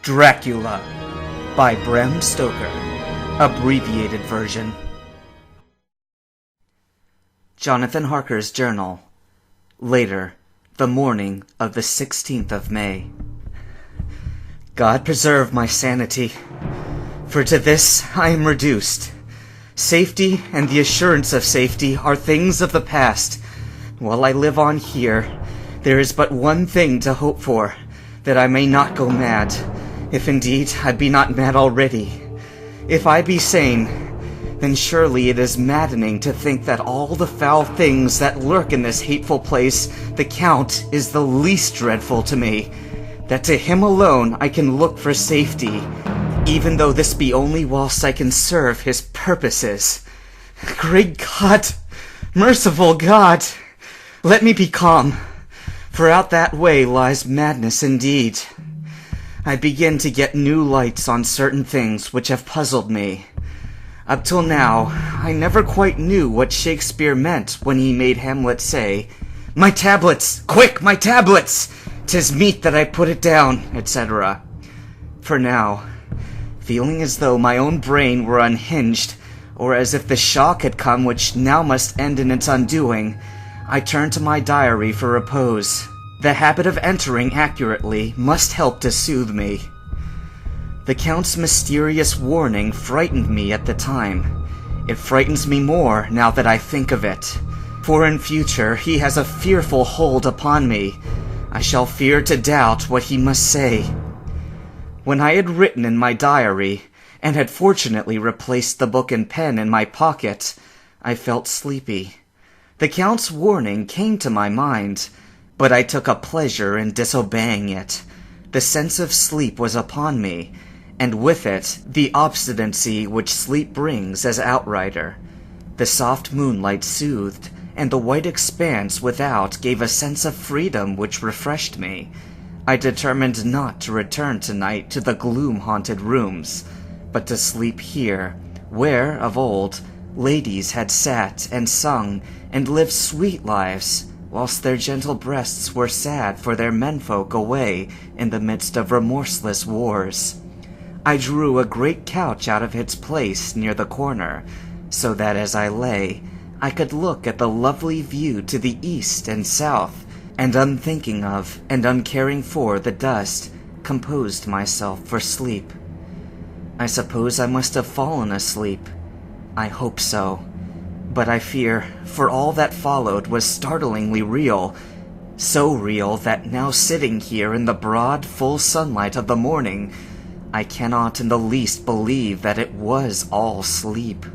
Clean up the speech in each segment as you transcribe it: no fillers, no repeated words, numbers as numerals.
Dracula by Bram Stoker. Abbreviated version. Jonathan Harker's journal. Later, the morning of the 16th of May. God preserve my sanity, for to this I am reduced. Safety and the assurance of safety are things of the past. While I live on here, there is but one thing to hope for, that I may not go mad, if indeed I be not mad already. If I be sane, then surely it is maddening to think that all the foul things that lurk in this hateful place, the Count is the least dreadful to me, that to him alone I can look for safety, even though this be only whilst I can serve his purposes. Great God! Merciful God! Let me be calm, for out that way lies madness indeed. I begin to get new lights on certain things which have puzzled me. Up till now, I never quite knew what Shakespeare meant when he made Hamlet say, "My tablets! Quick, my tablets! 'Tis meet that I put it down," etc. For now, feeling as though my own brain were unhinged, or as if the shock had come which now must end in its undoing, I turned to my diary for repose. The habit of entering accurately must help to soothe me. The Count's mysterious warning frightened me at the time. It frightens me more now that I think of it, for in future he has a fearful hold upon me. I shall fear to doubt what he must say. When I had written in my diary, and had fortunately replaced the book and pen in my pocket, I felt sleepy. The Count's warning came to my mind, but I took a pleasure in disobeying it. The sense of sleep was upon me, and with it the obstinacy which sleep brings as outrider. The soft moonlight soothed, and the white expanse without gave a sense of freedom which refreshed me. I determined not to return tonight to the gloom-haunted rooms, but to sleep here, where, of old, ladies had sat and sung and lived sweet lives, whilst their gentle breasts were sad for their menfolk away in the midst of remorseless wars. I drew a great couch out of its place near the corner, so that as I lay, I could look at the lovely view to the east and south, and unthinking of and uncaring for the dust, composed myself for sleep. I suppose I must have fallen asleep. I hope so. But I fear, for all that followed was startlingly real, so real that now sitting here in the broad, full sunlight of the morning, I cannot in the least believe that it was all sleep.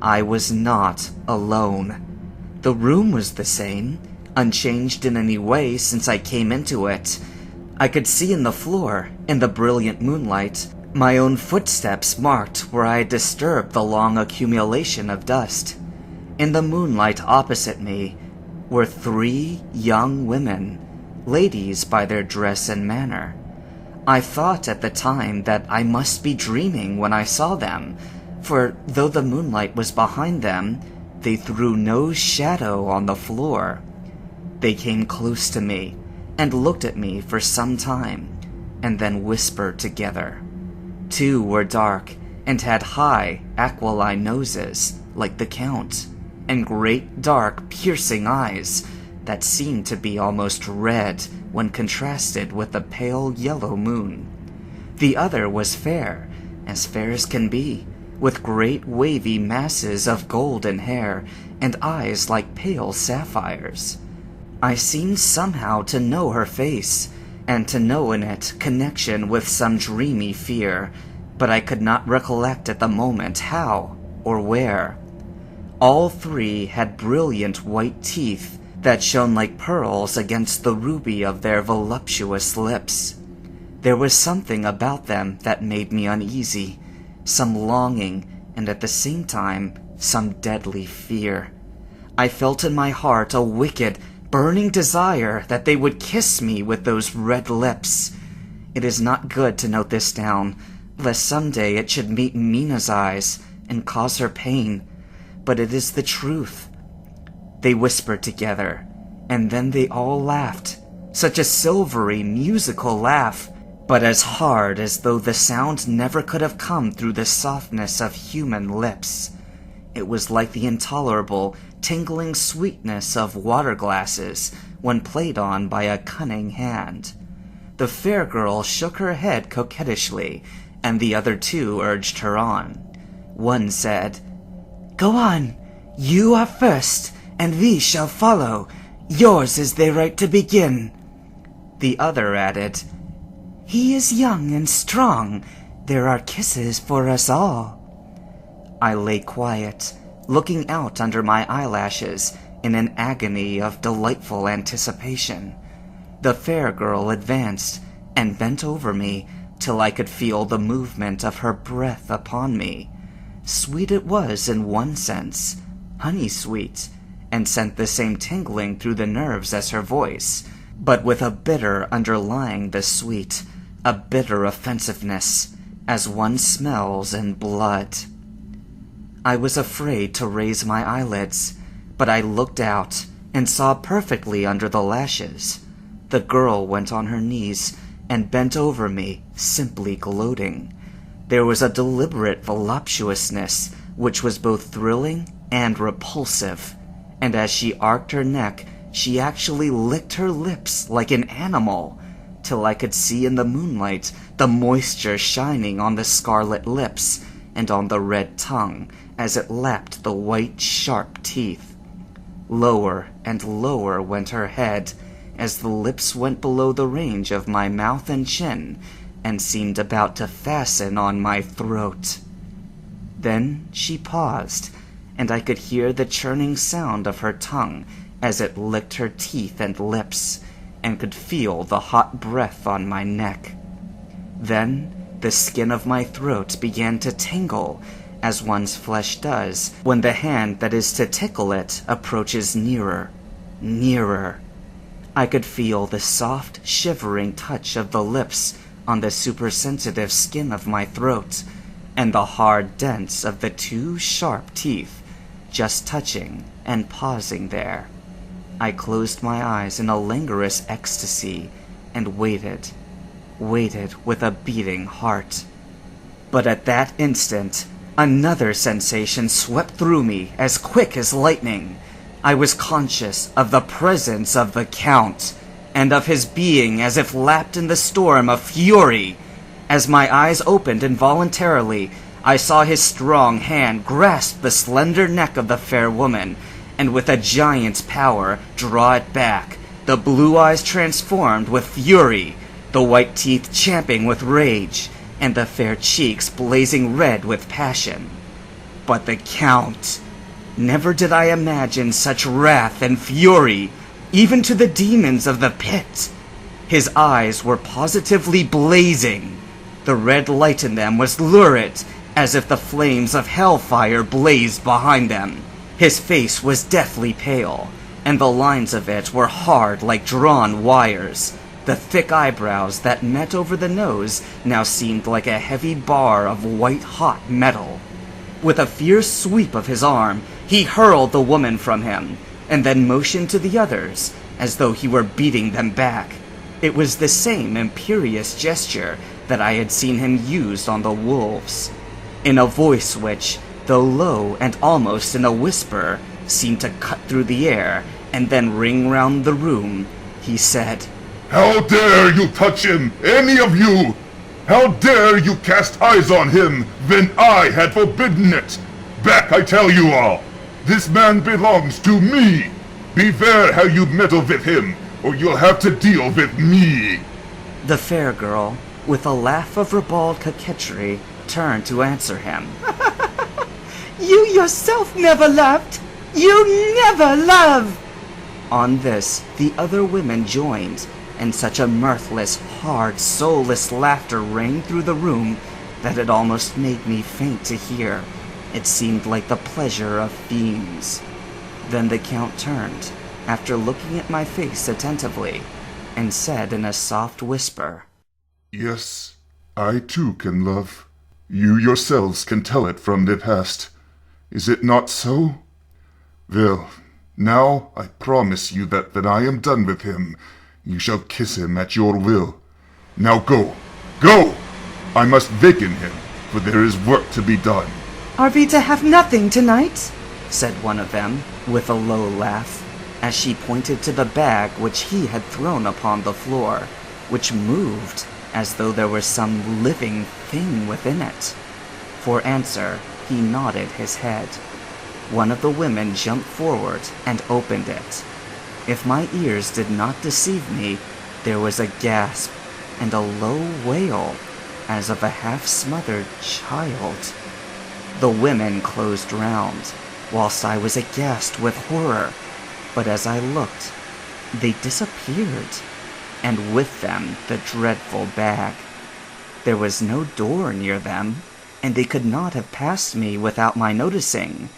I was not alone. The room was the same, unchanged in any way since I came into it. I could see in the floor, in the brilliant moonlight, my own footsteps marked where I had disturbed the long accumulation of dust. In the moonlight opposite me were 3 young women, ladies by their dress and manner. I thought at the time that I must be dreaming when I saw them, for though the moonlight was behind them, they threw no shadow on the floor. They came close to me and looked at me for some time, and then whispered together. 2 were dark, and had high, aquiline noses, like the Count, and great, dark, piercing eyes that seemed to be almost red when contrasted with the pale yellow moon. The other was fair as can be, with great wavy masses of golden hair, and eyes like pale sapphires. I seemed somehow to know her face, and to know in it connection with some dreamy fear, but I could not recollect at the moment how or where. All 3 had brilliant white teeth that shone like pearls against the ruby of their voluptuous lips. There was something about them that made me uneasy, some longing, and at the same time some deadly fear. I felt in my heart a wicked, burning desire that they would kiss me with those red lips. It is not good to note this down, lest some day it should meet Mina's eyes and cause her pain, but it is the truth. They whispered together, and then they all laughed, such a silvery, musical laugh, but as hard as though the sound never could have come through the softness of human lips. It was like the intolerable, tingling sweetness of water glasses when played on by a cunning hand. The fair girl shook her head coquettishly, and the other two urged her on. One said, "Go on, you are first, and we shall follow. Yours is the right to begin." The other added, "He is young and strong. There are kisses for us all." I lay quiet, looking out under my eyelashes in an agony of delightful anticipation. The fair girl advanced and bent over me till I could feel the movement of her breath upon me. Sweet it was in one sense, honey-sweet, and sent the same tingling through the nerves as her voice, but with a bitter underlying the sweet, a bitter offensiveness, as one smells in blood. I was afraid to raise my eyelids, but I looked out and saw perfectly under the lashes. The girl went on her knees and bent over me, simply gloating. There was a deliberate voluptuousness which was both thrilling and repulsive, and as she arched her neck, she actually licked her lips like an animal, till I could see in the moonlight the moisture shining on the scarlet lips and on the red tongue as it lapped the white, sharp teeth. Lower and lower went her head, as the lips went below the range of my mouth and chin, and seemed about to fasten on my throat. Then she paused, and I could hear the churning sound of her tongue as it licked her teeth and lips, and could feel the hot breath on my neck. Then the skin of my throat began to tingle, as one's flesh does when the hand that is to tickle it approaches nearer, nearer. I could feel the soft, shivering touch of the lips on the supersensitive skin of my throat, and the hard dents of the two sharp teeth just touching and pausing there. I closed my eyes in a languorous ecstasy and waited with a beating heart. But at that instant, another sensation swept through me as quick as lightning. I was conscious of the presence of the Count, and of his being as if lapped in the storm of fury. As my eyes opened involuntarily, I saw his strong hand grasp the slender neck of the fair woman, and with a giant's power draw it back, the blue eyes transformed with fury, the white teeth champing with rage, and the fair cheeks blazing red with passion. But the Count! Never did I imagine such wrath and fury, even to the demons of the pit. His eyes were positively blazing. The red light in them was lurid, as if the flames of hellfire blazed behind them. His face was deathly pale, and the lines of it were hard like drawn wires. The thick eyebrows that met over the nose now seemed like a heavy bar of white-hot metal. With a fierce sweep of his arm, he hurled the woman from him, and then motioned to the others, as though he were beating them back. It was the same imperious gesture that I had seen him use on the wolves. In a voice which, though low and almost in a whisper, seemed to cut through the air and then ring round the room, he said, "How dare you touch him, any of you? How dare you cast eyes on him when I had forbidden it? Back, I tell you all! This man belongs to me! Beware how you meddle with him, or you'll have to deal with me!" The fair girl, with a laugh of ribald coquetry, turned to answer him. "You yourself never loved! You never love!" On this, the other women joined, and such a mirthless, hard, soulless laughter rang through the room that it almost made me faint to hear. It seemed like the pleasure of fiends. Then the Count turned, after looking at my face attentively, and said in a soft whisper, "Yes, I too can love. You yourselves can tell it from the past. Is it not so? Well, now I promise you that when I am done with him, you shall kiss him at your will. Now go, Go! I must waken him, for there is work to be done. Are we to have nothing tonight? said one of them, with a low laugh, as she pointed to the bag which he had thrown upon the floor, which moved as though there were some living thing within it. For answer, he nodded his head. One of the women jumped forward and opened it. If my ears did not deceive me, there was a gasp and a low wail, as of a half-smothered child. The women closed round, whilst I was aghast with horror, but as I looked, they disappeared, and with them the dreadful bag. There was no door near them, and they could not have passed me without my noticing.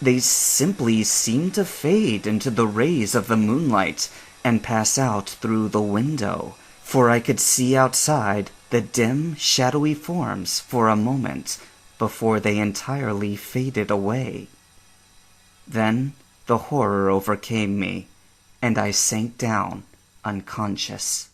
They simply seemed to fade into the rays of the moonlight and pass out through the window, for I could see outside the dim, shadowy forms for a moment before they entirely faded away. Then the horror overcame me, and I sank down unconscious.